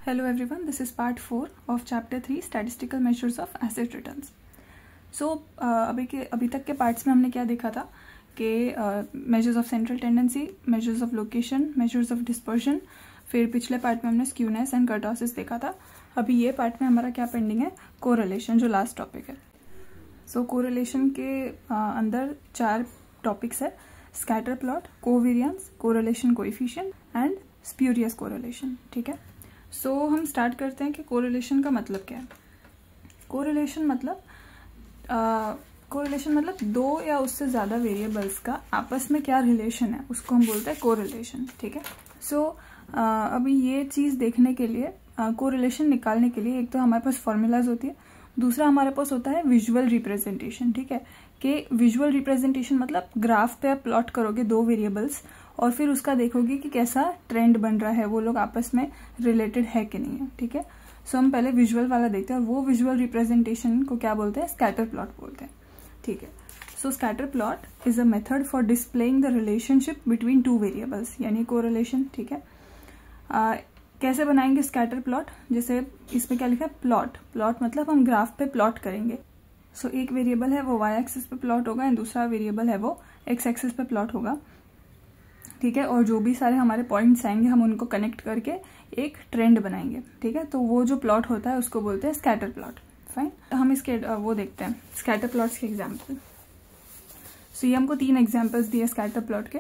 Hello everyone, this is part 4 of chapter 3 statistical measures of asset returns. So अभी तक के parts में हमने क्या देखा था कि measures of central tendency, measures of location, measures of dispersion, फिर पिछले पार्ट में हमने skewness and kurtosis देखा था. अभी ये पार्ट में हमारा क्या पेंडिंग है, correlation जो लास्ट टॉपिक है. So correlation के अंदर 4 टॉपिक्स है, scatter plot, covariance, correlation coefficient and spurious correlation. ठीक है, सो हम स्टार्ट करते हैं कि कोरिलेशन का मतलब क्या है. कोरिलेशन मतलब दो या उससे ज़्यादा वेरिएबल्स का आपस में क्या रिलेशन है उसको हम बोलते हैं कोरिलेशन. ठीक है, सो अभी ये चीज़ देखने के लिए कोरिलेशन निकालने के लिए एक तो हमारे पास फॉर्मूलाज होती है, दूसरा हमारे पास होता है विजुअल रिप्रेजेंटेशन. ठीक है, कि विजुअल रिप्रेजेंटेशन मतलब ग्राफ पे आप प्लॉट करोगे दो वेरिएबल्स और फिर उसका देखोगे कि कैसा ट्रेंड बन रहा है, वो लोग आपस में रिलेटेड है कि नहीं है. ठीक है, सो हम पहले विजुअल वाला देखते हैं और वो विजुअल रिप्रेजेंटेशन को क्या बोलते हैं, स्कैटर प्लॉट बोलते हैं. ठीक है, so scatter plot is a method for displaying the relationship between two variables यानी कोरिलेशन. ठीक है, कैसे बनाएंगे स्कैटर प्लॉट, जैसे इसमें क्या लिखा है, प्लॉट मतलब हम ग्राफ पे प्लॉट करेंगे. सो एक वेरिएबल है वो वाई एक्सिस पे प्लॉट होगा एंड दूसरा वेरिएबल है वो एक्स एक्सिस पे प्लॉट होगा. ठीक है, और जो भी सारे हमारे पॉइंट्स आएंगे हम उनको कनेक्ट करके एक ट्रेंड बनाएंगे. ठीक है, तो वो जो प्लॉट होता है उसको बोलते हैं स्कैटर प्लॉट. फाइन, हम इसके वो देखते हैं स्कैटर प्लॉट्स के एग्जाम्पल. सो ये हमको 3 एग्जाम्पल्स दिए स्कैटर प्लॉट के.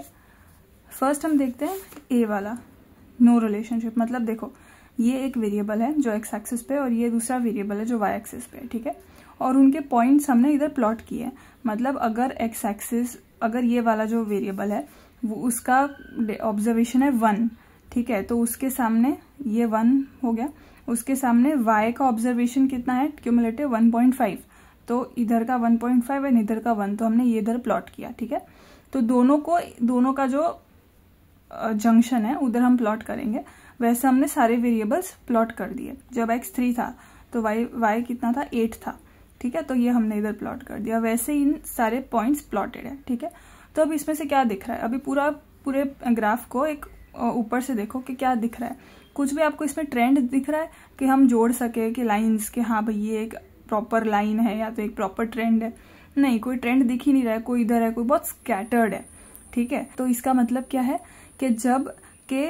फर्स्ट हम देखते हैं ए वाला, नो रिलेशनशिप. मतलब देखो ये एक वेरिएबल है जो एक्स एक्सिस पे और ये दूसरा वेरिएबल है जो वाई एक्सिस पे. ठीक है, और उनके पॉइंट्स हमने इधर प्लॉट किए हैं. मतलब अगर एक्स एक्सिस, अगर ये वाला जो वेरिएबल है वो उसका ऑब्जर्वेशन है 1. ठीक है, तो उसके सामने ये 1 हो गया, उसके सामने y का ऑब्जर्वेशन कितना है, क्यूमुलेटिव 1.5. तो इधर का 1.5 एंड इधर का 1, तो हमने ये इधर प्लॉट किया. ठीक है, तो दोनों का जो जंक्शन है उधर हम प्लॉट करेंगे. वैसे हमने सारे वेरिएबल्स प्लॉट कर दिए. जब x 3 था तो y कितना था, 8 था. ठीक है, तो ये हमने इधर प्लॉट कर दिया. वैसे इन सारे पॉइंट्स प्लॉटेड है. ठीक है, तो अब इसमें से क्या दिख रहा है, अभी पूरे ग्राफ को एक ऊपर से देखो कि क्या दिख रहा है. कुछ भी आपको इसमें ट्रेंड दिख रहा है कि हम जोड़ सके कि लाइंस के, हाँ भाई ये एक प्रॉपर लाइन है या तो एक प्रॉपर ट्रेंड है. नहीं, कोई ट्रेंड दिख ही नहीं रहा है, कोई इधर है, कोई बहुत स्कैटर्ड है. ठीक है, तो इसका मतलब क्या है कि जब के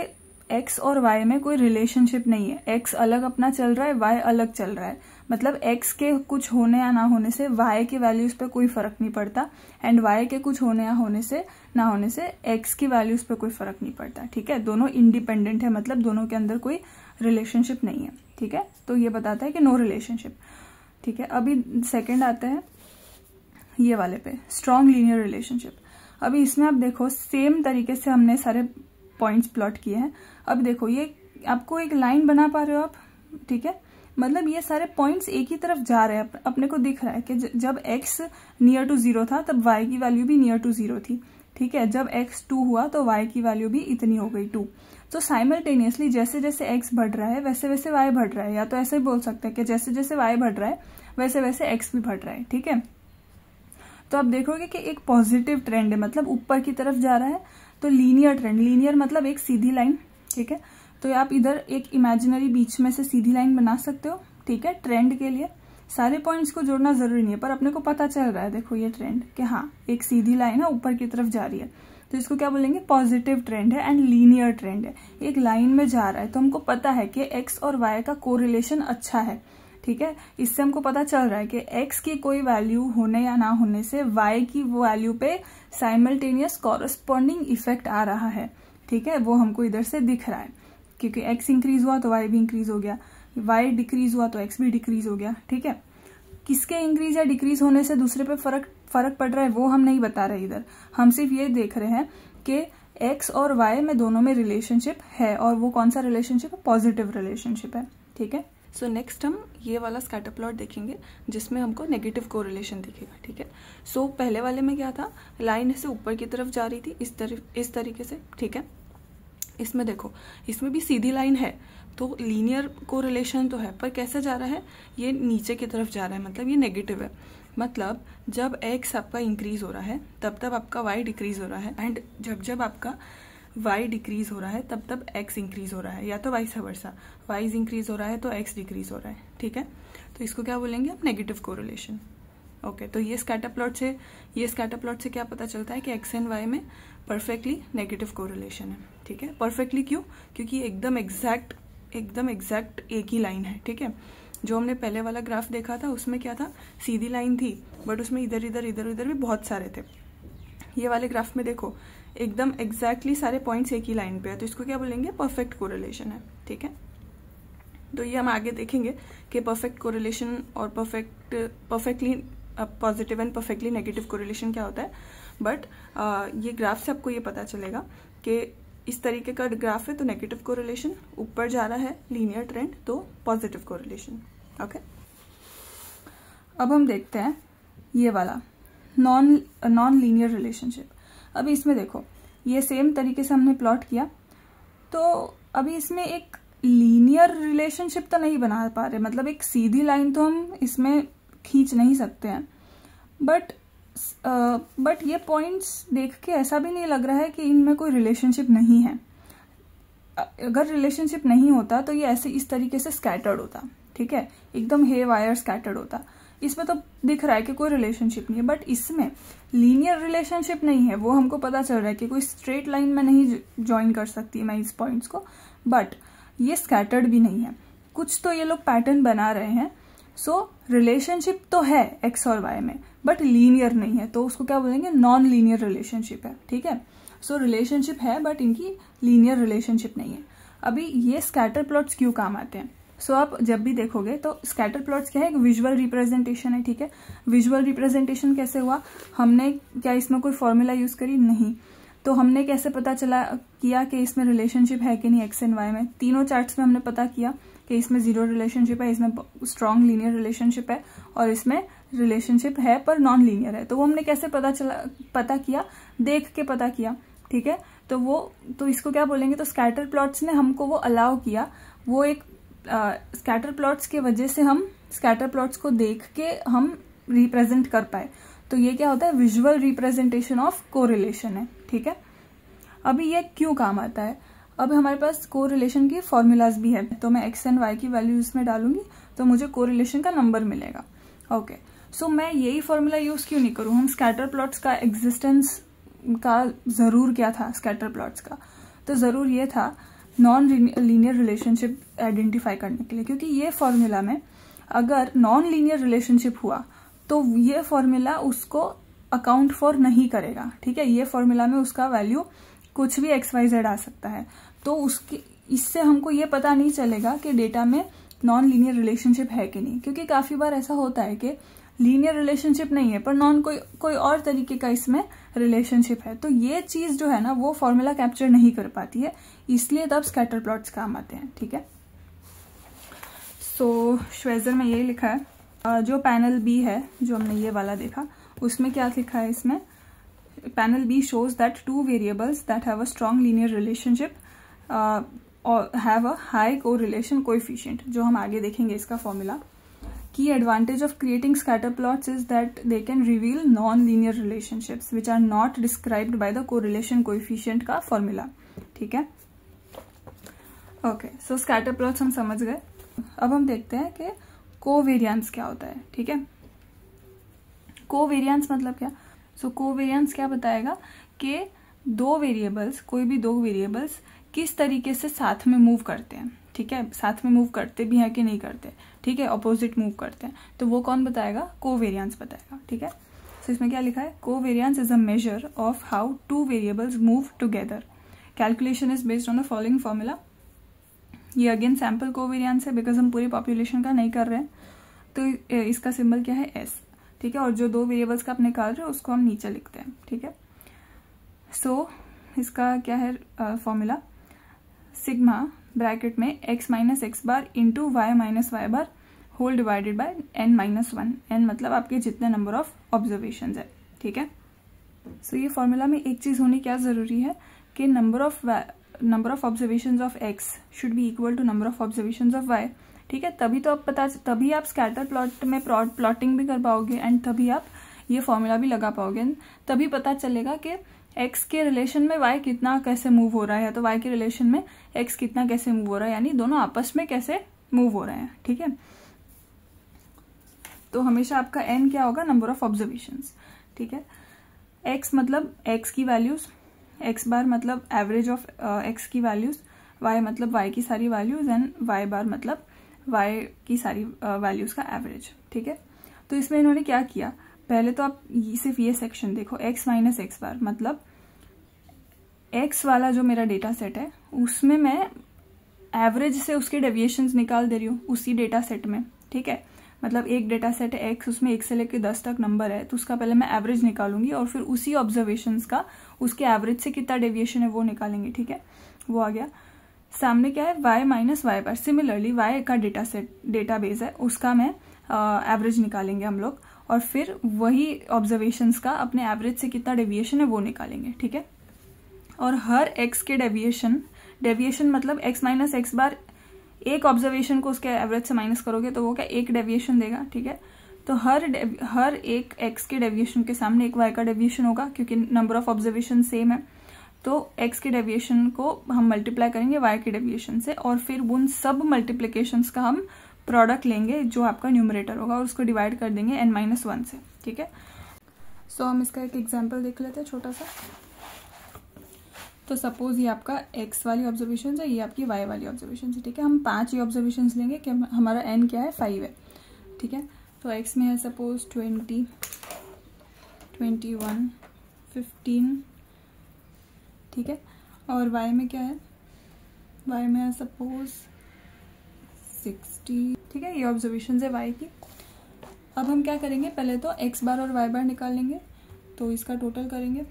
एक्स और वाई में कोई रिलेशनशिप नहीं है, एक्स अलग अपना चल रहा है, वाई अलग चल रहा है, मतलब एक्स के कुछ होने या ना होने से वाई के वैल्यूज पे कोई फर्क नहीं पड़ता एंड वाई के कुछ होने या होने से ना होने से एक्स की वैल्यूज पे कोई फर्क नहीं पड़ता. ठीक है, दोनों इंडिपेंडेंट है, मतलब दोनों के अंदर कोई रिलेशनशिप नहीं है. ठीक है, तो ये बताता है कि नो रिलेशनशिप. ठीक है, अभी सेकेंड आता है ये वाले पे, स्ट्रॉन्ग लीनियर रिलेशनशिप. अभी इसमें आप देखो सेम तरीके से हमने सारे पॉइंट्स प्लॉट किए हैं. अब देखो ये आपको एक लाइन बना पा रहे हो आप. ठीक है, मतलब ये सारे पॉइंट्स एक ही तरफ जा रहे हैं. अपने को दिख रहा है कि जब x नियर टू 0 था तब y की वैल्यू भी नियर टू 0 थी. ठीक है, जब x 2 हुआ तो y की वैल्यू भी इतनी हो गई 2. तो साइमल्टेनियसली जैसे जैसे x बढ़ रहा है वैसे वैसे y बढ़ रहा है, या तो ऐसे ही बोल सकते हैं कि जैसे जैसे y बढ़ रहा है वैसे वैसे x भी बढ़ रहा है. ठीक है, तो आप देखोगे कि एक पॉजिटिव ट्रेंड है, मतलब ऊपर की तरफ जा रहा है. तो लीनियर ट्रेंड, लीनियर मतलब एक सीधी लाइन. ठीक है, तो आप इधर एक इमेजिनरी बीच में से सीधी लाइन बना सकते हो. ठीक है, ट्रेंड के लिए सारे पॉइंट्स को जोड़ना जरूरी नहीं है, पर अपने को पता चल रहा है देखो ये ट्रेंड कि हाँ एक सीधी लाइन है ऊपर की तरफ जा रही है, तो इसको क्या बोलेंगे, पॉजिटिव ट्रेंड है एंड लीनियर ट्रेंड है, एक लाइन में जा रहा है. तो हमको पता है कि एक्स और वाई का कोरिलेशन अच्छा है. ठीक है, इससे हमको पता चल रहा है कि x की कोई वैल्यू होने या ना होने से y की वो वैल्यू पे साइमल्टेनियस कॉरस्पॉन्डिंग इफेक्ट आ रहा है. ठीक है, वो हमको इधर से दिख रहा है क्योंकि x इंक्रीज हुआ तो y भी इंक्रीज हो गया, y डिक्रीज हुआ तो x भी डिक्रीज हो गया. ठीक है, किसके इंक्रीज या डिक्रीज होने से दूसरे पे फर्क पड़ रहा है वो हम नहीं बता रहे इधर. हम सिर्फ ये देख रहे हैं कि x और y में दोनों में रिलेशनशिप है और वो कौन सा रिलेशनशिप है, पॉजिटिव रिलेशनशिप है. ठीक है, सो नेक्स्ट हम ये वाला स्कैटर प्लॉट देखेंगे जिसमें हमको नेगेटिव कोरिलेशन दिखेगा. ठीक है, सो पहले वाले में क्या था, लाइन से ऊपर की तरफ जा रही थी इस तरीके से. ठीक है, इसमें देखो इसमें भी सीधी लाइन है तो लीनियर कोरिलेशन तो है, पर कैसे जा रहा है, ये नीचे की तरफ जा रहा है, मतलब ये नेगेटिव है. मतलब जब x आपका इंक्रीज हो रहा है तब तब आपका y डिक्रीज हो रहा है एंड जब आपका y डिक्रीज हो रहा है तब तब x इंक्रीज हो रहा है, या तो वाइस वर्सा, y इंक्रीज हो रहा है तो x डिक्रीज हो रहा है, ठीक है। तो इसको क्या बोलेंगे हम, नेगेटिव कोरिलेशन। ओके, तो ये स्कैटर प्लॉट से क्या पता चलता है कि x एंड y में परफेक्टली नेगेटिव कोरिलेशन है, ठीक है। परफेक्टली क्यों, क्योंकि एकदम एग्जैक्ट एक ही लाइन है, ठीक है। जो हमने पहले वाला ग्राफ देखा था उसमें क्या था, सीधी लाइन थी, बट उसमें इधर उधर भी बहुत सारे थे। ये वाले ग्राफ में देखो एकदम एग्जैक्टली सारे पॉइंट्स एक ही लाइन पे है, तो इसको क्या बोलेंगे, परफेक्ट कोरिलेशन है, ठीक है। तो ये हम आगे देखेंगे कि परफेक्ट कोरिलेशन और perfectly positive and perfectly negative correlation क्या होता है। बट ये ग्राफ से आपको ये पता चलेगा कि इस तरीके का ग्राफ है तो नेगेटिव कोरिलेशन, ऊपर जा रहा है लीनियर ट्रेंड तो पॉजिटिव कोरिलेशन। ओके, अब हम देखते हैं ये वाला नॉन लीनियर रिलेशनशिप। अभी इसमें देखो ये सेम तरीके से हमने प्लॉट किया, तो अभी इसमें एक लीनियर रिलेशनशिप तो नहीं बना पा रहे, मतलब एक सीधी लाइन तो हम इसमें खींच नहीं सकते हैं, बट ये पॉइंट्स देख के ऐसा भी नहीं लग रहा है कि इनमें कोई रिलेशनशिप नहीं है। अगर रिलेशनशिप नहीं होता तो ये ऐसे इस तरीके से स्कैटर्ड होता, ठीक है, एकदम हे वायर स्कैटर्ड होता। इसमें तो दिख रहा है कि कोई रिलेशनशिप नहीं है, बट इसमें लीनियर रिलेशनशिप नहीं है, वो हमको पता चल रहा है कि कोई स्ट्रेट लाइन में नहीं ज्वाइन कर सकती मैं इस पॉइंट्स को, बट ये स्कैटर्ड भी नहीं है, कुछ तो ये लोग पैटर्न बना रहे हैं। सो रिलेशनशिप तो है एक्स और वाई में, बट लीनियर नहीं है, तो उसको क्या बोलेंगे, नॉन लीनियर रिलेशनशिप है, ठीक है। सो रिलेशनशिप है बट इनकी लीनियर रिलेशनशिप नहीं है। अभी ये स्कैटर प्लॉट्स क्यों काम आते हैं, सो आप जब भी देखोगे तो स्कैटर प्लॉट्स क्या है, एक विजुअल रिप्रेजेंटेशन है, ठीक है। विजुअल रिप्रेजेंटेशन कैसे हुआ, हमने क्या इसमें कोई फॉर्मूला यूज करी, नहीं, तो हमने कैसे पता किया कि इसमें रिलेशनशिप है कि नहीं एक्स एंड वाई में, तीनों चार्ट्स में हमने पता किया कि इसमें जीरो रिलेशनशिप है, इसमें स्ट्रॉन्ग लीनियर रिलेशनशिप है, और इसमें रिलेशनशिप है पर नॉन लीनियर है। तो वो हमने कैसे पता किया, देख के पता किया, ठीक है। तो इसको क्या बोलेंगे, तो स्कैटर प्लॉट्स ने हमको वो अलाउ किया, वो एक स्कैटर प्लॉट्स के वजह से हम स्कैटर प्लॉट्स को देख के हम रिप्रेजेंट कर पाए। तो ये क्या होता है, विजुअल रिप्रेजेंटेशन ऑफ कोरिलेशन है, ठीक है। अभी ये क्यों काम आता है, अब हमारे पास कोरिलेशन की फॉर्मूलाज भी है, तो मैं एक्स एंड वाई की वैल्यू इसमें डालूंगी तो मुझे कोरिलेशन का नंबर मिलेगा। ओके, सो मैं यही फॉर्मूला यूज क्यों नहीं करूं, हम स्कैटर प्लॉट्स का एग्जिस्टेंस का जरूर क्या था, स्कैटर प्लॉट्स का तो जरूर ये था नॉन लीनियर रिलेशनशिप आइडेंटिफाई करने के लिए, क्योंकि ये फॉर्मूला में अगर नॉन लीनियर रिलेशनशिप हुआ तो ये फॉर्मूला उसको अकाउंट फॉर नहीं करेगा, ठीक है। ये फॉर्मूला में उसका वैल्यू कुछ भी एक्स वाई जेड आ सकता है, तो इससे हमको ये पता नहीं चलेगा कि डेटा में नॉन लीनियर रिलेशनशिप है कि नहीं, क्योंकि काफी बार ऐसा होता है कि लीनियर रिलेशनशिप नहीं है पर नॉन कोई और तरीके का इसमें रिलेशनशिप है, तो ये चीज जो है ना वो फॉर्मूला कैप्चर नहीं कर पाती है, इसलिए तब स्कैटर प्लॉट्स काम आते हैं, ठीक है। सो श्वेजर में यही लिखा है, जो पैनल बी है जो हमने ये वाला देखा उसमें क्या लिखा है, इसमें panel B shows that two variables that have a strong linear relationship have a high correlation coefficient, जो हम आगे देखेंगे इसका formula. Key advantage of creating scatter plots is that they can reveal non-linear relationships which are not described by the correlation coefficient का formula, ठीक है। Okay, सो scatter plots हम समझ गए। अब हम देखते हैं कि कोवेरियंस क्या होता है, ठीक है। कोवेरियंस मतलब क्या, सो कोवेरियंस क्या बताएगा कि कोई भी दो वेरिएबल्स किस तरीके से साथ में मूव करते हैं, ठीक है, साथ में मूव करते भी हैं कि नहीं करते, ठीक है, अपोजिट मूव करते हैं, तो वो कौन बताएगा, कोवेरियंस बताएगा, ठीक है। सो इसमें क्या लिखा है, covariance is a measure of how two variables move together, calculation is based on the following formula. ये अगेन सैम्पल कोवेरियंस है बिकॉज हम पूरी पॉपुलेशन का नहीं कर रहे हैं, तो इसका सिंबल क्या है, एस, ठीक है, और जो दो वेरिएबल्स का आप निकाल रहे हो उसको हम नीचे लिखते हैं, ठीक है। सो इसका क्या है फॉर्मूला, सिग्मा ब्रैकेट में x minus X bar into Y minus Y bar whole divided by n minus one, n मतलब आपके जितने नंबर ऑफ ऑब्जर्वेशन है, ठीक है। सो ये फॉर्मूला में एक चीज होनी क्या जरूरी है कि number of observation of x should be equal to number of observation of y, ठीक है। तभी आप स्कैटर प्लॉट में प्लॉटिंग भी कर पाओगे एंड तभी आप ये फॉर्मूला भी लगा पाओगे, तभी पता चलेगा कि एक्स के रिलेशन में वाई कितना कैसे मूव हो रहा है, या तो वाई के रिलेशन में एक्स कितना कैसे मूव हो रहा है, यानी दोनों आपस में कैसे मूव हो रहे हैं। ठीक है, तो हमेशा आपका एन क्या होगा, नंबर ऑफ ऑब्जर्वेशंस। ठीक है, एक्स मतलब एक्स की वैल्यूज, एक्स बार मतलब एवरेज ऑफ एक्स की वैल्यूज, वाई मतलब वाई की सारी वैल्यूज, एंड वाई बार मतलब वाई की सारी वैल्यूज का एवरेज। ठीक है, तो इसमें इन्होंने क्या किया, पहले तो आप सिर्फ ये सेक्शन देखो, एक्स माइनस एक्स बार मतलब एक्स वाला जो मेरा डेटा सेट है उसमें मैं एवरेज से उसके डेविएशंस निकाल दे रही हूँ उसी डेटा सेट में। ठीक है, मतलब एक डेटा सेट है एक्स, उसमें 1 से लेकर 10 तक नंबर है, तो उसका पहले मैं एवरेज निकालूंगी और फिर उसी ऑब्जर्वेशंस का उसके एवरेज से कितना डेविएशन है वो निकालेंगे। ठीक है, वो आ गया। सामने क्या है, y माइनस वाई बार। सिमिलरली y का डेटा सेट डेटाबेस है, उसका मैं एवरेज निकालेंगे हम लोग, और फिर वही ऑब्जर्वेशंस का अपने एवरेज से कितना डेविएशन है वो निकालेंगे। ठीक है, और हर x के डेविएशन मतलब x माइनस एक्स बार, एक ऑब्जर्वेशन को उसके एवरेज से माइनस करोगे तो वो क्या एक डेविएशन देगा। ठीक है, तो हर एक x के डेविएशन के सामने एक y का डेविएशन होगा, क्योंकि नंबर ऑफ ऑब्जर्वेशन सेम है, तो x के डेविएशन को हम मल्टीप्लाई करेंगे y के डेविएशन से, और फिर उन सब मल्टीप्लिकेशंस का हम प्रोडक्ट लेंगे जो आपका न्यूमरेटर होगा, और उसको डिवाइड कर देंगे n-1 से। ठीक है, सो हम इसका एक एग्जांपल देख लेते हैं छोटा सा। तो सपोज ये आपका x वाली ऑब्जर्वेशन है, ये आपकी y वाली ऑब्जर्वेशन है। ठीक है, हम 5 ही ऑब्जर्वेशन लेंगे कि हमारा n क्या है, 5 है। ठीक है, तो x में है सपोज 20, 21, 15। ठीक है, और y में क्या है, y में है सपोज 60। ठीक है, ये ऑब्जर्वेशन है y की। अब हम क्या करेंगे, पहले तो x बार और y बार निकाल लेंगे, तो इसका टोटल करेंगे।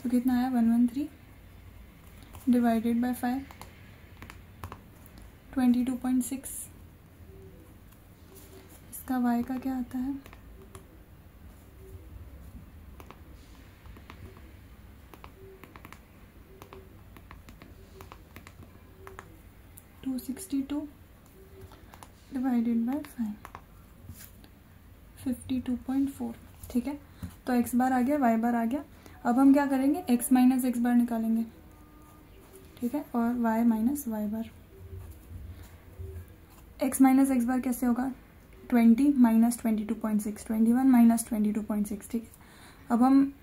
तो कितना आया, 113 डिवाइडेड बाय 5, 22.6। इसका y का क्या आता है, 262 डिवाइडेड बाय 5, 52.4। ठीक है, तो x बार आ गया, y बार आ गया। अब हम क्या करेंगे, x माइनस एक्स बार निकालेंगे। ठीक है, और y माइनस वाई बार। x माइनस एक्स बार कैसे होगा, 20 माइनस 22.6, 21 माइनस 22.6। ठीक है, अब हम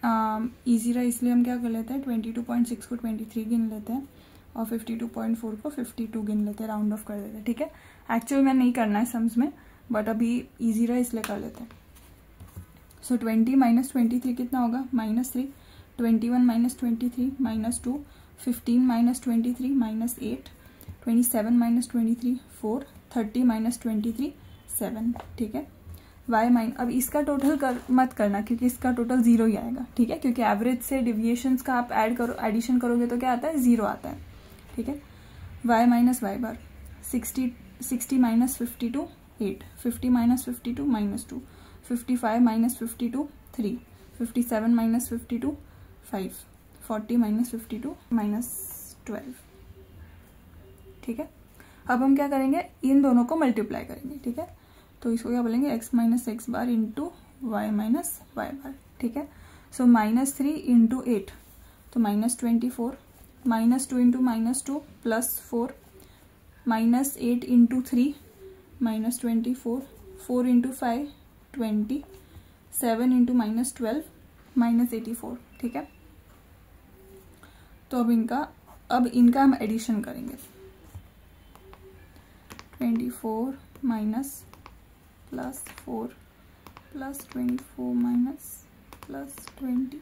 इजी रहा इसलिए हम क्या कर लेते हैं, 22.6 को 23 गिन लेते हैं, और 52.4 को 52 गिन लेते हैं, राउंड ऑफ कर देते हैं। ठीक है, एक्चुअल में नहीं करना है सम्स में, बट अभी इजी रहा इसलिए कर लेते हैं। सो 20 माइनस 23 कितना होगा, -3, 21 माइनस 23 -2, 15 माइनस 23 -8, 27 माइनस 23 4, 30 माइनस 23 7। ठीक है, y माइन, अब इसका टोटल मत करना क्योंकि इसका टोटल 0 ही आएगा। ठीक है, क्योंकि एवरेज से डिविएशंस का आप एडिशन करोगे तो क्या आता है, 0 आता है। ठीक है, y माइनस वाई बार, 60 minus 52 8, 50 minus 52 -2, 55 minus 52 3, 57 minus 52 5, 40 minus 52 -12। ठीक है, अब हम क्या करेंगे, इन दोनों को मल्टीप्लाई करेंगे। ठीक है, तो इसको क्या बोलेंगे, x minus X bar into Y minus Y बार। ठीक है, सो -3 इंटू 8 तो -24, -2 इंटू -2 +4, -8 इंटू 3 -24, 4 इंटू 5 20, 7 इंटू -12 -84। ठीक है, तो अब इनका हम एडिशन करेंगे, 24 माइनस +4 +24 माइनस +20,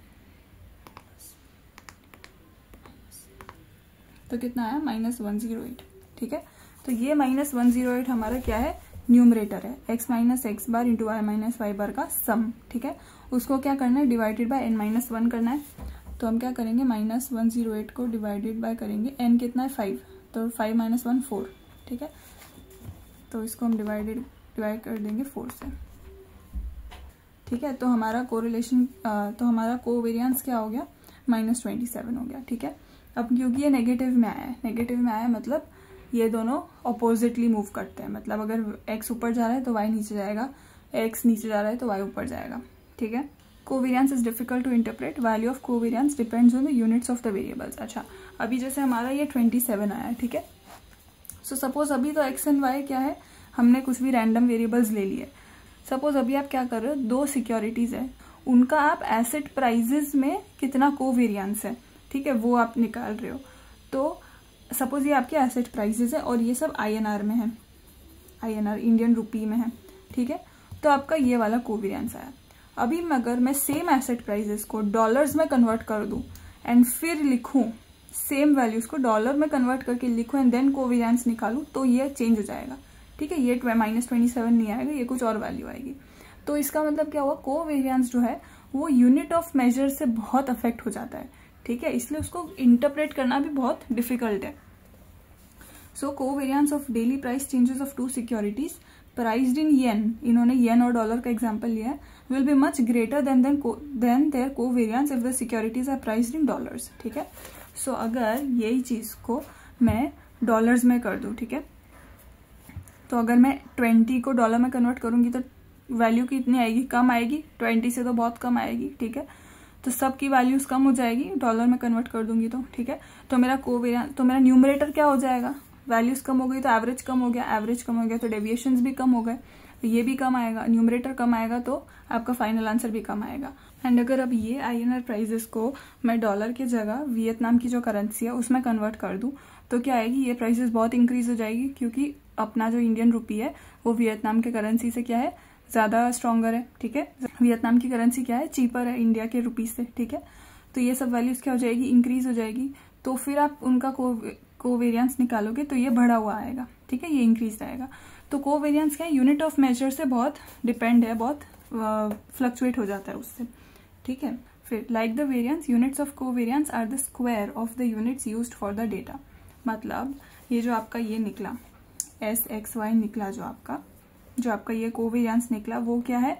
तो कितना आया, -108। ठीक है, तो ये -108 हमारा क्या है, न्यूमरेटर है, x minus X bar into Y minus Y बार का सम। ठीक है, उसको क्या करना है, डिवाइडेड बाय n-1 करना है। तो हम क्या करेंगे, -108 को डिवाइडेड बाय करेंगे, n कितना है 5, तो 5 - 1 4। ठीक है, तो इसको हम डिवाइड कर देंगे 4 से। ठीक है, तो हमारा कोरिलेशन तो हमारा कोवेरियंस क्या हो गया, -27 हो गया। ठीक है, अब क्योंकि ये नेगेटिव में आया है, नेगेटिव में आया मतलब ये दोनों अपोजिटली मूव करते हैं, मतलब अगर x ऊपर जा रहा है तो y नीचे जाएगा, x नीचे जा रहा है तो y ऊपर जाएगा, ठीक है। Covariance is difficult to interpret, value of covariance depends on the units of the variables. अच्छा, अभी जैसे हमारा ये 27 आया है, ठीक है। सो सपोज अभी तो x एंड y क्या है, हमने कुछ भी रैंडम वेरिएबल्स ले लिए। सपोज अभी आप क्या कर रहे हो, 2 सिक्योरिटीज है, उनका आप एसेट प्राइजेस में कितना कोवेरियंस है, ठीक है, वो आप निकाल रहे हो। तो सपोज ये आपके एसेट प्राइजेस है और ये सब INR में है, INR इंडियन रुपी में है, ठीक है। तो आपका ये वाला कोवेरियंस आया। अभी अगर मैं सेम एसेट प्राइजेस को डॉलर्स में कन्वर्ट कर दूं एंड फिर लिखूं, सेम वैल्यूज को डॉलर में कन्वर्ट करके लिखूं एंड देन कोवेरियंस निकालूं, तो ये चेंज हो जाएगा, ठीक है। ये -27 नहीं आएगा, ये कुछ और वैल्यू आएगी। तो इसका मतलब क्या हुआ, कोवेरियंस जो है वो यूनिट ऑफ मेजर से बहुत अफेक्ट हो जाता है, ठीक है, इसलिए उसको इंटरप्रेट करना भी बहुत डिफिकल्ट है। So covariance of daily price changes of 2 securities priced in yen, इन्होंने येन और डॉलर का एग्जांपल लिया है, will be much greater than their covariance if the securities are priced in dollars, ठीक है। सो अगर यही चीज को मैं डॉलर्स में कर दूं, ठीक है, तो अगर मैं 20 को डॉलर में कन्वर्ट करूंगी तो वैल्यू कितनी आएगी, कम आएगी, 20 से तो बहुत कम आएगी, ठीक है। तो सब की वैल्यूज कम हो जाएगी, डॉलर में कन्वर्ट कर दूंगी तो, ठीक है। तो मेरा कोवेरियंस, तो मेरा न्यूमरेटर क्या हो जाएगा, वैल्यूज कम हो गई तो एवरेज कम हो गया, एवरेज कम हो गया तो डेविएशंस भी कम हो गए, तो ये भी कम आएगा, न्यूमरेटर कम आएगा तो आपका फाइनल आंसर भी कम आएगा। एंड अगर अब ये INR प्राइजेस को मैं डॉलर की जगह वियतनाम की जो करेंसी है उसमें कन्वर्ट कर दूं, तो क्या आएगी, ये प्राइसेस बहुत इंक्रीज हो जाएगी, क्योंकि अपना जो इंडियन रुपी है वो वियतनाम के करेंसी से क्या है, ज्यादा स्ट्रॉन्गर है, ठीक है। वियतनाम की करेंसी क्या है, चीपर है इंडिया के रुपीज से, ठीक है। तो ये सब वैल्यूज क्या हो जाएगी, इंक्रीज हो जाएगी। तो फिर आप उनका कोवेरियंस निकालोगे तो ये बढ़ा हुआ आएगा, ठीक है, ये इंक्रीज आएगा। तो कोवेरियंस क्या है, यूनिट ऑफ मेजर से बहुत डिपेंड है, बहुत फ्लक्चुएट हो जाता है उससे, ठीक है। फिर like the variance, units of covariance are the square of the units used for the data. मतलब ये जो आपका ये निकला SXY निकला, जो आपका ये कोवेरियंस निकला वो क्या है,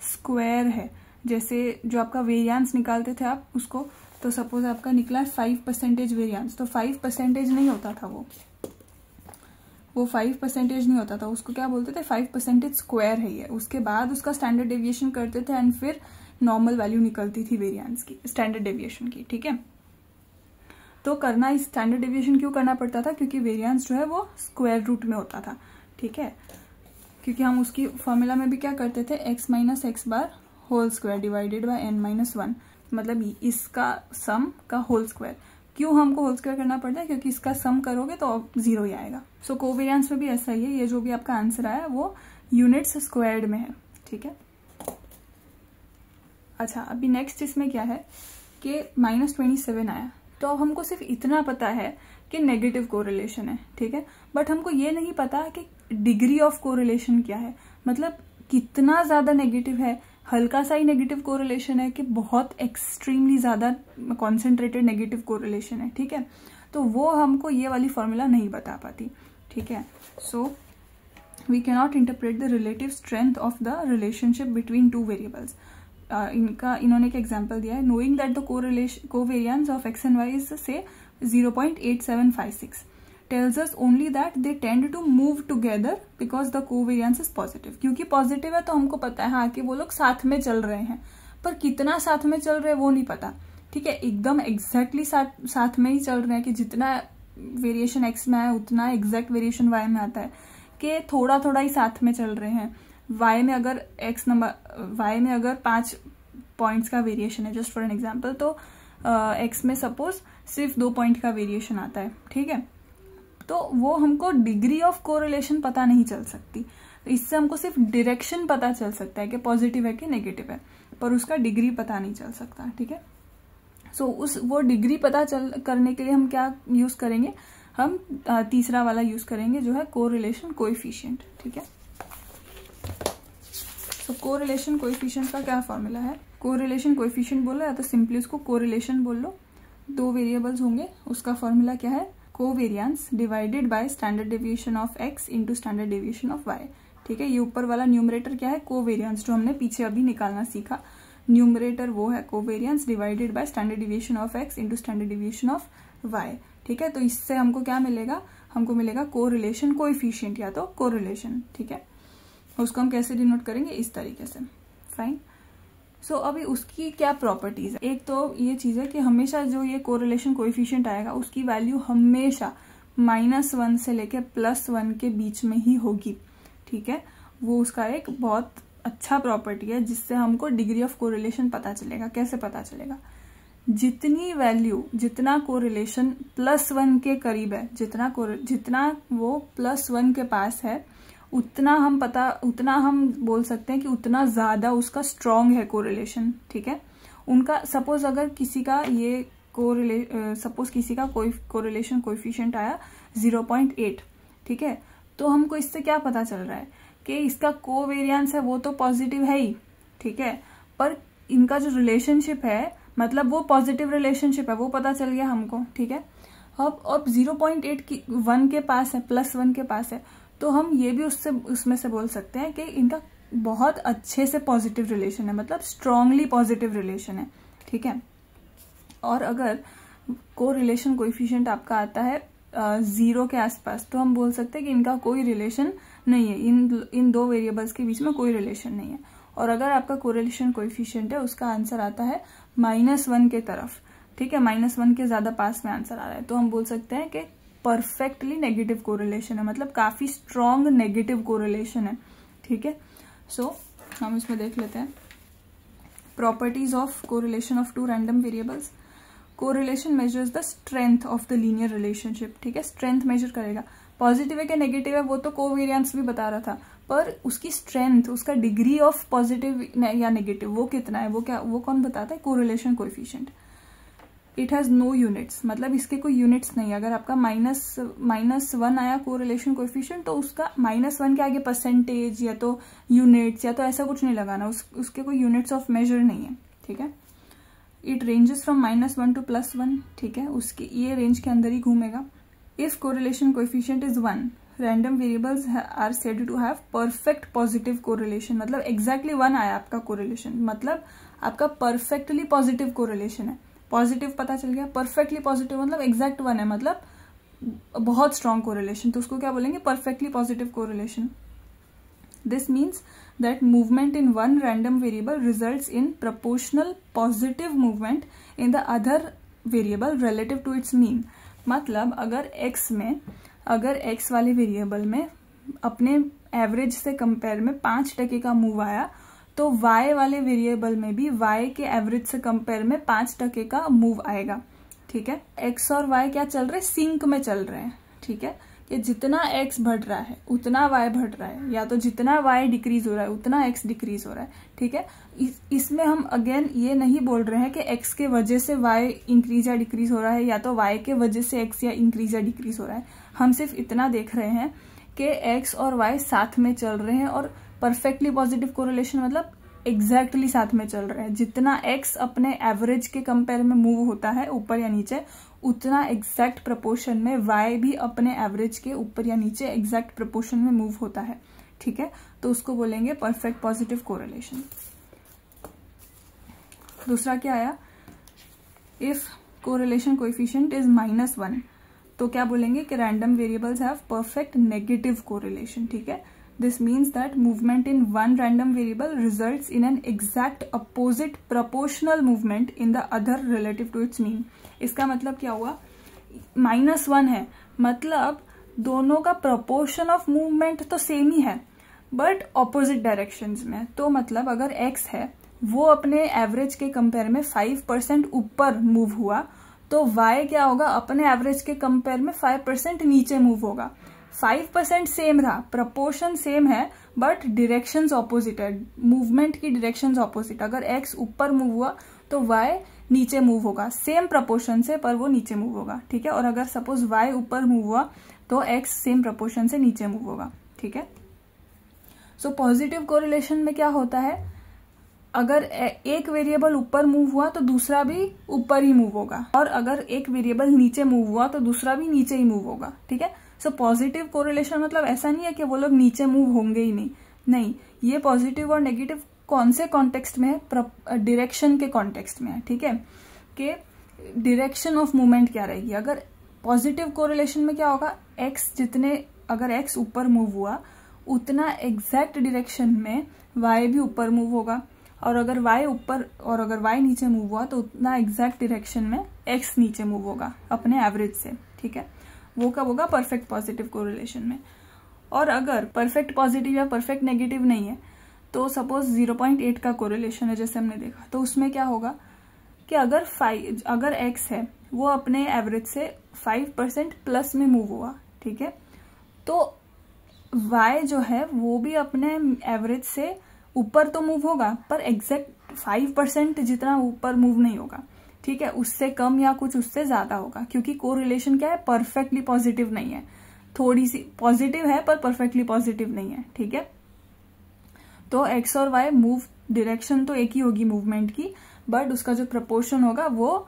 स्क्वायर है। जैसे जो आपका वेरियंस निकालते थे आप उसको, तो सपोज आपका निकला 5% वेरियंस, तो 5% नहीं होता था, वो 5% नहीं होता था, उसको क्या बोलते थे, 5% स्क्वायर है ये। उसके बाद उसका स्टैंडर्ड डेविएशन करते थे एंड फिर नॉर्मल वैल्यू निकलती थी वेरियंस की, स्टैंडर्ड डेविएशन की, ठीक है। तो करना, इस स्टैंडर्ड डेविएशन क्यों करना पड़ता था, क्योंकि वेरियंस जो है वो स्क्वायर रूट में होता था, ठीक है। क्योंकि हम उसकी फॉर्मूला में भी क्या करते थे, x - x bar whole square divided by n-1, मतलब इसका सम का होल स्क्वायर। क्यों हमको होल स्क्वायर करना पड़ता है, क्योंकि इसका सम करोगे तो 0 ही आएगा। सो कोवेरियंस में भी ऐसा ही है, ये जो भी आपका आंसर आया वो यूनिट्स स्क्वायर्ड में है, ठीक है। अच्छा, अभी नेक्स्ट इसमें क्या है कि -27 आया, तो हमको सिर्फ इतना पता है कि नेगेटिव कोरिलेशन है, ठीक है, बट हमको ये नहीं पता कि डिग्री ऑफ कोरिलेशन क्या है, मतलब कितना ज्यादा नेगेटिव है, हल्का सा ही नेगेटिव कोरिलेशन है कि बहुत एक्सट्रीमली ज्यादा कॉन्सेंट्रेटेड नेगेटिव कोरिलेशन है, ठीक है। तो वो हमको ये वाली फॉर्मूला नहीं बता पाती, ठीक है। So we can not interpret the relative strength of the relationship between 2 variables. इन्होंने एक एग्जाम्पल दिया है, knowing that the covariance of x and y is say 0.8756 tells us only that they tend to move together because the covariance is positive। क्योंकि positive है तो हमको पता है हाँ कि वो लोग साथ में चल रहे हैं, पर कितना साथ में चल रहे हैं वो नहीं पता, ठीक है। एकदम एग्जैक्टली साथ में ही चल रहे हैं कि जितना वेरिएशन x में है उतना एग्जैक्ट वेरिएशन y में आता है, कि थोड़ा थोड़ा ही साथ में चल रहे हैं। y में अगर 5 पॉइंट्स का वेरिएशन है, जस्ट फॉर एन एग्जाम्पल, तो x में सपोज सिर्फ 2 पॉइंट का वेरिएशन आता है, ठीक है। तो वो हमको डिग्री ऑफ कोरिलेशन पता नहीं चल सकती, तो इससे हमको सिर्फ डायरेक्शन पता चल सकता है कि पॉजिटिव है कि नेगेटिव है, पर उसका डिग्री पता नहीं चल सकता, ठीक है। सो वो डिग्री पता करने के लिए हम क्या यूज करेंगे, हम तीसरा वाला यूज करेंगे जो है कोरिलेशन कोएफिशिएंट, ठीक है। सो कोरिलेशन कोएफिशिएंट का क्या फॉर्मूला है, कोरिलेशन कोएफिशिएंट बोलो या तो सिंपली उसको कोरिलेशन बोल लो। 2 वेरिएबल्स होंगे, उसका फॉर्मूला क्या है, covariance divided by standard deviation of x into standard deviation of y, ठीक है। ये ऊपर वाला न्यूमरेटर क्या है, कोवेरियंस, जो हमने पीछे अभी निकालना सीखा, न्यूमरेटर वो है covariance divided by standard deviation of x into standard deviation of y, ठीक है। तो इससे हमको क्या मिलेगा, हमको मिलेगा कोरिलेशन कोएफिशिएंट या तो कोरिलेशन, ठीक है। उसको हम कैसे डिनोट करेंगे, इस तरीके से, फाइन। सो अभी उसकी क्या प्रॉपर्टीज है, एक तो ये चीज है कि हमेशा जो ये कोरिलेशन कोएफिशिएंट आएगा उसकी वैल्यू हमेशा -1 से लेके +1 के बीच में ही होगी, ठीक है। वो उसका एक बहुत अच्छा प्रॉपर्टी है जिससे हमको डिग्री ऑफ कोरिलेशन पता चलेगा। कैसे पता चलेगा, जितनी वैल्यू, जितना कोरिलेशन +1 के करीब है, जितना वो +1 के पास है, उतना हम बोल सकते हैं कि उतना ज्यादा उसका स्ट्रॉन्ग है कोरिलेशन, ठीक है। उनका सपोज अगर किसी का ये कोई कोरिलेशन कोएफिशिएंट आया 0.8, ठीक है, तो हमको इससे क्या पता चल रहा है कि इसका कोवेरिएंस है वो तो पॉजिटिव है ही, ठीक है, पर इनका जो रिलेशनशिप है मतलब वो पॉजिटिव रिलेशनशिप है, वो पता चल गया हमको, ठीक है। अब 0.8 की 1 के पास है, +1 के पास है, तो हम ये भी उसमें से बोल सकते हैं कि इनका बहुत अच्छे से पॉजिटिव रिलेशन है, मतलब स्ट्रांगली पॉजिटिव रिलेशन है, ठीक है। और अगर कोरिलेशन कोएफिशिएंट आपका आता है 0 के आसपास, तो हम बोल सकते हैं कि इनका कोई रिलेशन नहीं है, इन दो वेरिएबल्स के बीच में कोई रिलेशन नहीं है। और अगर आपका कोरिलेशन कोएफिशिएंट है उसका आंसर आता है -1 के तरफ, ठीक है, -1 के ज्यादा पास में आंसर आ रहा है, तो हम बोल सकते हैं कि परफेक्टली नेगेटिव कोरिलेशन है, मतलब काफी स्ट्रॉन्ग नेगेटिव कोरिलेशन है, ठीक है। सो हम इसमें देख लेते हैं properties of correlation of two random variables. Correlation measures the strength of the linear relationship, ठीक है, स्ट्रेंथ मेजर करेगा। पॉजिटिव है कि नेगेटिव है वो तो कोवेरिएंस भी बता रहा था, पर उसकी स्ट्रेंथ, उसका डिग्री ऑफ पॉजिटिव या नेगेटिव वो कितना है, वो कौन बताता है, correlation coefficient. It has no units, मतलब इसके कोई यूनिट्स नहीं है। अगर आपका -1 आया कोरिलेशन कोएफिशिएंट, तो उसका -1 के आगे परसेंटेज या तो यूनिट्स या तो ऐसा कुछ नहीं लगाना, उसके कोई यूनिट्स ऑफ मेजर नहीं है, ठीक है। इट रेंजेस फ्रॉम -1 to +1, ठीक है, उसके ये रेंज के अंदर ही घूमेगा। If correlation coefficient is 1, random variables are said to have perfect positive correlation, मतलब एग्जैक्टली 1 आया आपका कोरिलेशन, मतलब आपका परफेक्टली पॉजिटिव कोरिलेशन है। पॉजिटिव पता चल गया, परफेक्टली पॉजिटिव मतलब एग्जैक्ट 1 है, मतलब बहुत स्ट्रॉन्ग कोरिलेशन, तो उसको क्या बोलेंगे, perfectly positive correlation. This means that movement in one random variable results in proportional positive movement in the other variable relative to its mean। मतलब अगर x वाले वेरिएबल में अपने एवरेज से कंपेयर में 5% का मूव आया, तो y वाले वेरिएबल में भी y के एवरेज से कंपेयर में 5% का मूव आएगा, ठीक है। x और y क्या चल रहे हैं, सिंक में चल रहे हैं, ठीक है, कि जितना x बढ़ रहा है उतना y बढ़ रहा है, या तो जितना y डिक्रीज हो रहा है उतना x डिक्रीज हो रहा है, ठीक है। इसमें हम अगेन ये नहीं बोल रहे हैं कि x के वजह से y इंक्रीज या डिक्रीज हो रहा है, या तो y के वजह से x या इंक्रीज या डिक्रीज हो रहा है। हम सिर्फ इतना देख रहे हैं कि x और y साथ में चल रहे हैं, और परफेक्टली पॉजिटिव कोरिलेशन मतलब एग्जैक्टली साथ में चल रहे हैं। जितना x अपने एवरेज के कंपेयर में मूव होता है ऊपर या नीचे, उतना एग्जैक्ट प्रपोर्शन में y भी अपने एवरेज के ऊपर या नीचे एग्जैक्ट प्रपोर्शन में मूव होता है, ठीक है, तो उसको बोलेंगे परफेक्ट पॉजिटिव कोरिलेशन। दूसरा क्या आया, इफ कोरिलेशन कोएफिशिएंट इज -1, तो क्या बोलेंगे कि random variables have perfect negative correlation, ठीक है। This means that movement in one random variable results in an exact opposite proportional movement in the other relative to its mean। इसका मतलब क्या हुआ, -1 है, मतलब दोनों का proportion of movement तो सेम ही है, बट ऑपोजिट डायरेक्शंस में। तो मतलब अगर x है वो अपने एवरेज के कंपेयर में 5% ऊपर मूव हुआ, तो y क्या होगा, अपने एवरेज के कंपेयर में 5% नीचे मूव होगा। 5% सेम रहा, प्रपोर्शन सेम है, बट डिरेक्शंस ऑपोजिट है, मूवमेंट की डिरेक्शंस ऑपोजिट। अगर x ऊपर मूव हुआ तो y नीचे मूव होगा, सेम प्रपोर्शन से, पर वो नीचे मूव होगा, ठीक है। और अगर सपोज y ऊपर मूव हुआ तो x सेम प्रपोर्शन से नीचे मूव होगा, ठीक है। सो पॉजिटिव कोरिलेशन में क्या होता है, अगर एक वेरिएबल ऊपर मूव हुआ तो दूसरा भी ऊपर ही मूव होगा, और अगर एक वेरिएबल नीचे मूव हुआ तो दूसरा भी नीचे ही मूव होगा, ठीक है। सो पॉजिटिव कोरिलेशन मतलब ऐसा नहीं है कि वो लोग नीचे मूव होंगे ही नहीं, ये पॉजिटिव और नेगेटिव कौन से कॉन्टेक्स्ट में है, डायरेक्शन के कॉन्टेक्स्ट में है, ठीक है, कि डायरेक्शन ऑफ मूवमेंट क्या रहेगी। अगर पॉजिटिव कोरिलेशन में क्या होगा, एक्स जितने, अगर एक्स ऊपर मूव हुआ उतना एग्जैक्ट डायरेक्शन में वाई भी ऊपर मूव होगा, और अगर वाई ऊपर और अगर वाई नीचे मूव हुआ तो उतना एग्जैक्ट डायरेक्शन में एक्स नीचे मूव होगा अपने एवरेज से, ठीक है। वो कब होगा, परफेक्ट पॉजिटिव कोरिलेशन में। और अगर परफेक्ट पॉजिटिव या परफेक्ट नेगेटिव नहीं है, तो सपोज 0.8 का कोरिलेशन है जैसे हमने देखा, तो उसमें क्या होगा कि अगर एक्स है वो अपने एवरेज से 5% प्लस में मूव हुआ, ठीक है, तो वाई जो है वो भी अपने एवरेज से ऊपर तो मूव होगा पर एग्जैक्ट 5% जितना ऊपर मूव नहीं होगा, ठीक है, उससे कम या कुछ उससे ज्यादा होगा, क्योंकि कोरिलेशन क्या है, परफेक्टली पॉजिटिव नहीं है, थोड़ी सी पॉजिटिव है पर परफेक्टली पॉजिटिव नहीं है, ठीक है। तो एक्स और वाई मूव डायरेक्शन तो एक ही होगी मूवमेंट की, बट उसका जो प्रपोर्शन होगा वो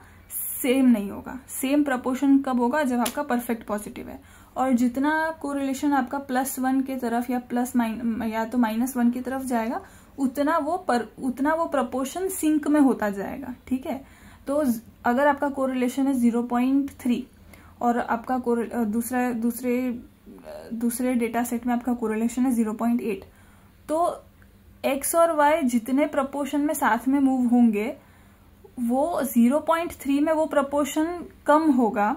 सेम नहीं होगा। सेम प्रपोर्शन कब होगा, जब आपका परफेक्ट पॉजिटिव है। और जितना कोरिलेशन आपका +1 की तरफ या या तो -1 की तरफ जाएगा, उतना वो प्रपोर्शन सिंक में होता जाएगा, ठीक है। तो अगर आपका कोरिलेशन है 0.3 और आपका दूसरे डेटा सेट में आपका कोरिलेशन है 0.8, तो एक्स और वाई जितने प्रपोर्शन में साथ में मूव होंगे वो 0.3 में वो प्रपोर्शन कम होगा,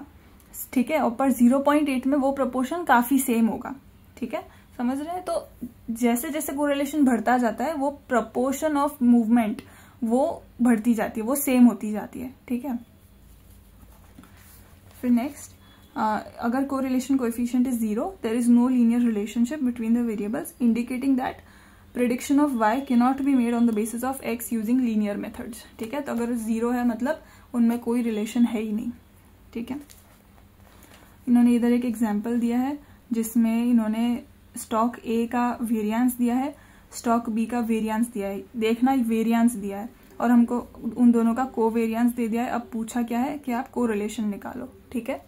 ठीक है, और पर 0.8 में वो प्रपोर्शन काफी सेम होगा, ठीक है, समझ रहे हैं। तो जैसे जैसे कोरिलेशन बढ़ता जाता है वो प्रपोर्शन ऑफ मूवमेंट वो बढ़ती जाती है, वो सेम होती जाती है, ठीक है। फिर नेक्स्ट, अगर correlation coefficient is 0, there is no linear relationship between the variables indicating that prediction of y cannot be made on the basis of x using linear methods, ठीक है। तो अगर 0 है मतलब उनमें कोई रिलेशन है ही नहीं, ठीक है। इन्होंने इधर एक एग्जाम्पल दिया है जिसमें इन्होंने स्टॉक ए का वेरिएंस दिया है, स्टॉक बी का वेरिएंस दिया है, देखना वेरिएंस दिया है और हमको उन दोनों का कोवेरिएंस दे दिया है। अब पूछा क्या है कि आप कोरिलेशन निकालो, ठीक है।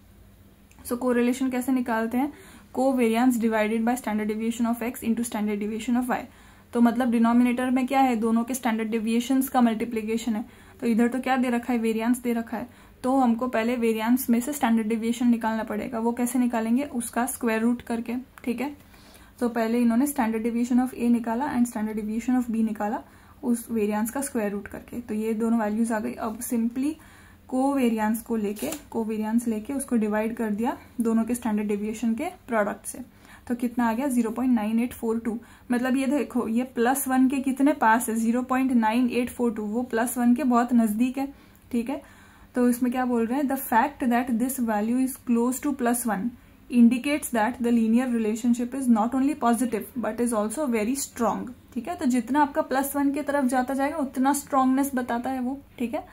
सो कोरिलेशन कैसे निकालते हैं, covariance divided by standard deviation of x into standard deviation of y। तो मतलब डिनोमिनेटर में क्या है, दोनों के स्टैंडर्ड डेविएशंस का मल्टीप्लीकेशन है। तो इधर तो क्या दे रखा है, वेरिएंस दे रखा है, तो हमको पहले वेरिएंस में से स्टैंडर्ड डेविएशन निकालना पड़ेगा। वो कैसे निकालेंगे, उसका स्क्वायर रूट करके, ठीक है। तो पहले इन्होंने स्टैंडर्ड डेविएशन ऑफ ए निकाला and standard deviation of B निकाला उस वेरिएंस का स्क्वायर रूट करके, तो ये दोनों वैल्यूज आ गई। अब सिंपली कोवेरिएंस लेके उसको डिवाइड कर दिया दोनों के स्टैंडर्ड डेविएशन के प्रोडक्ट से, तो कितना आ गया 0.9842। मतलब ये देखो ये +1 के कितने पास है, 0.9842, वो +1 के बहुत नजदीक है, ठीक है। तो इसमें क्या बोल रहे हैं, the fact that this value is close to +1 indicates that the linear relationship is not only positive but is also very strong, ठीक है। तो जितना आपका +1 की तरफ जाता जाएगा उतना स्ट्रांगनेस बताता है वो, ठीक है।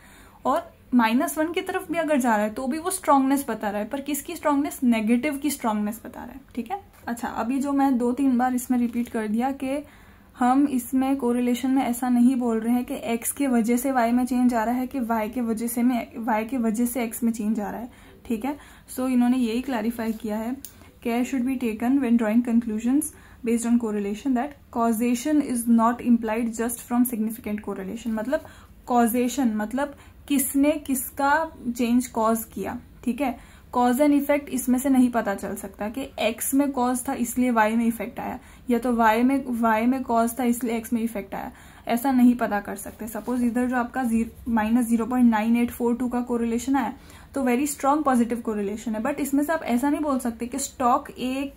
और -1 की तरफ भी अगर जा रहा है तो भी वो स्ट्रांगनेस बता रहा है, पर किसकी स्ट्रांगनेस, नेगेटिव की स्ट्रांगनेस बता रहा है, ठीक है। अच्छा, अभी जो मैं 2-3 बार इसमें रिपीट कर दिया कि हम इसमें कोरिलेशन में ऐसा नहीं बोल रहे हैं कि x के वजह से y में चेंज आ रहा है कि y के वजह से x में चेंज आ रहा है, ठीक है। सो इन्होंने यही क्लैरिफाई किया है, care should be taken when drawing conclusions based on correlation that causation is not implied just from significant correlation. मतलब कॉजेशन मतलब किसने किसका चेंज कॉज किया, ठीक है। कॉज एंड इफेक्ट इसमें से नहीं पता चल सकता कि x में कॉज था इसलिए y में इफेक्ट आया, या तो y में कॉज था इसलिए x में इफेक्ट आया, ऐसा नहीं पता कर सकते। सपोज इधर जो आपका -0.9842 का कोरिलेशन आया तो वेरी स्ट्रांग पॉजिटिव कोरिलेशन है, बट इसमें से आप ऐसा नहीं बोल सकते कि स्टॉक ए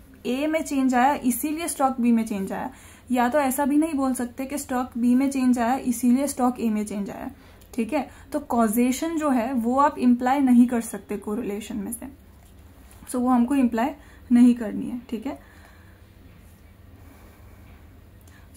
में चेंज आया इसीलिए स्टॉक बी में चेंज आया, या तो ऐसा भी नहीं बोल सकते कि स्टॉक बी में चेंज आया इसीलिए स्टॉक ए में चेंज आया, ठीक है। तो कॉजेशन जो है वो आप इम्प्लाई नहीं कर सकते कोरिलेशन में से, सो वो हमको इम्प्लाई नहीं करनी है, ठीक है।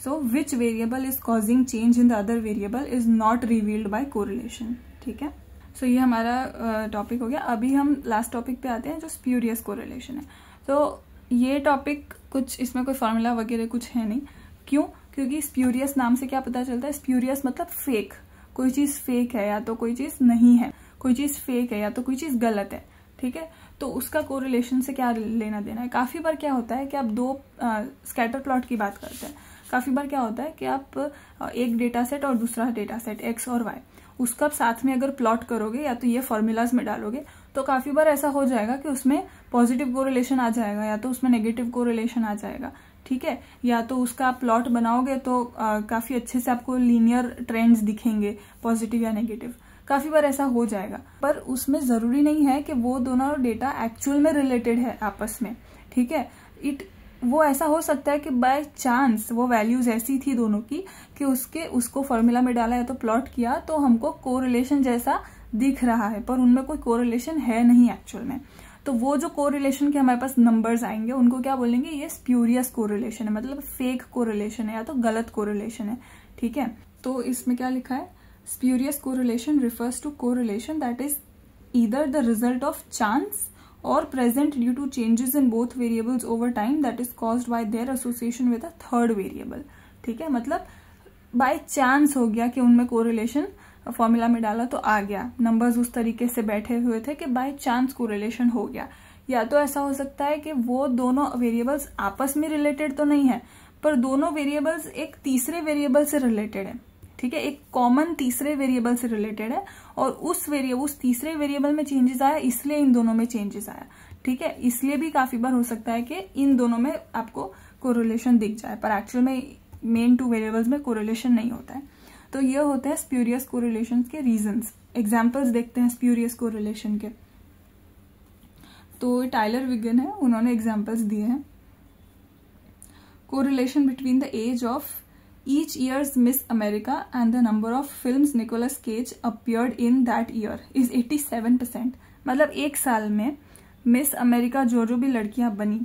So which variable is causing change in the other variable is not revealed by correlation, ठीक है। सो ये हमारा टॉपिक हो गया। अभी हम लास्ट टॉपिक पे आते हैं जो स्प्यूरियस कोरिलेशन है। तो ये टॉपिक कुछ इसमें कोई फॉर्मूला वगैरह कुछ है नहीं, क्यों, क्योंकि स्प्यूरियस नाम से क्या पता चलता है, स्प्यूरियस मतलब फेक, कोई चीज फेक है या तो कोई चीज नहीं है, कोई चीज फेक है या तो कोई चीज गलत है, ठीक है। तो उसका कोरिलेशन से क्या लेना देना है। काफी बार क्या होता है कि आप दो स्कैटर प्लॉट की बात करते हैं, काफी बार क्या होता है कि आप एक डेटा सेट और दूसरा डेटा सेट एक्स और वाई, उसका आप साथ में अगर प्लॉट करोगे या तो ये फॉर्मूलाज में डालोगे तो काफी बार ऐसा हो जाएगा कि उसमें पॉजिटिव कोरिलेशन आ जाएगा या तो उसमें नेगेटिव कोरिलेशन आ जाएगा, ठीक है। या तो उसका आप प्लॉट बनाओगे तो काफी अच्छे से आपको लीनियर ट्रेंड्स दिखेंगे, पॉजिटिव या नेगेटिव, काफी बार ऐसा हो जाएगा। पर उसमें जरूरी नहीं है कि वो दोनों डेटा एक्चुअल में रिलेटेड है आपस में, ठीक है। वो ऐसा हो सकता है कि बाय चांस वो वैल्यूज ऐसी थी दोनों की कि उसको फॉर्मूला में डाला या तो प्लॉट किया तो हमको कोरिलेशन जैसा दिख रहा है, पर उनमें कोई कोरिलेशन है नहीं एक्चुअल में। तो वो जो कोरिलेशन के हमारे पास नंबर्स आएंगे उनको क्या बोलेंगे, ये स्प्यूरियस कोरिलेशन है, मतलब फेक कोरिलेशन है या तो गलत कोरिलेशन है, ठीक है। तो इसमें क्या लिखा है, spurious correlation refers to correlation that is either the result of chance or present due to changes in both variables over time that is caused by their association with a third variable, ठीक है। मतलब by chance हो गया कि उनमें correlation, formula में डाला तो आ गया, नंबर्स उस तरीके से बैठे हुए थे कि बाय चांस कोरिलेशन हो गया। या तो ऐसा हो सकता है कि वो दोनों वेरिएबल्स आपस में रिलेटेड तो नहीं है, पर दोनों वेरिएबल्स एक तीसरे वेरिएबल से रिलेटेड है, ठीक है, एक कॉमन तीसरे वेरिएबल से रिलेटेड है और उस तीसरे वेरिएबल में चेंजेस आया इसलिए इन दोनों में चेंजेस आया, ठीक है। इसलिए भी काफी बार हो सकता है कि इन दोनों में आपको कोरिलेशन दिख जाए, पर एक्चुअल में मेन टू वेरिएबल्स में कोरिलेशन नहीं होता है। तो ये होते हैं स्प्यूरियस कोरिलेशन के रीजंस। एग्जाम्पल्स देखते हैं स्प्यूरियस कोरिलेशन के। तो टाइलर विगन है, उन्होंने एग्जाम्पल्स दिए हैं। Correlation between the age of each year's Miss America and the number of films Nicolas Cage appeared in that year is 87%। मतलब एक साल में मिस अमेरिका जो भी लड़कियां बनी,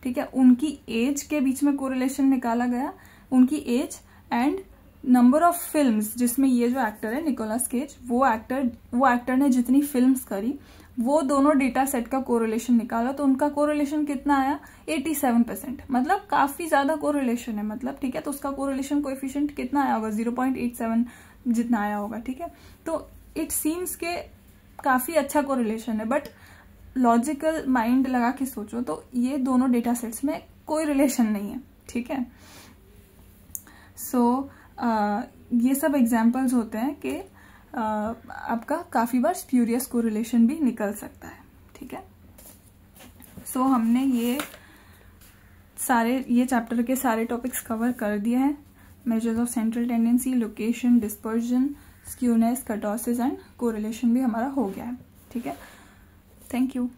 ठीक है, उनकी एज के बीच में कोरिलेशन निकाला गया, उनकी age and number of films जिसमें ये जो एक्टर है निकोलस केज, वो एक्टर ने जितनी फिल्म्स करी वो दोनों डेटा सेट का कोरिलेशन निकाला तो उनका कोरिलेशन कितना आया, 87%। मतलब काफी ज्यादा कोरिलेशन है, मतलब ठीक है। तो उसका कोरिलेशन कोएफिशिएंट कितना आया होगा, 0.87 जितना आया होगा, ठीक है। तो इट सीम्स के काफी अच्छा कोरिलेशन है, बट लॉजिकल माइंड लगा के सोचो तो ये दोनों डेटा सेट्स में कोई रिलेशन नहीं है, ठीक है। सो ये सब एग्जाम्पल्स होते हैं कि आपका काफी बार स्प्यूरियस कोरिलेशन भी निकल सकता है, ठीक है। सो हमने ये चैप्टर के सारे टॉपिक्स कवर कर दिए हैं। Measures of central tendency, location, dispersion, skewness, kurtosis and correlation भी हमारा हो गया है, ठीक है। Thank you.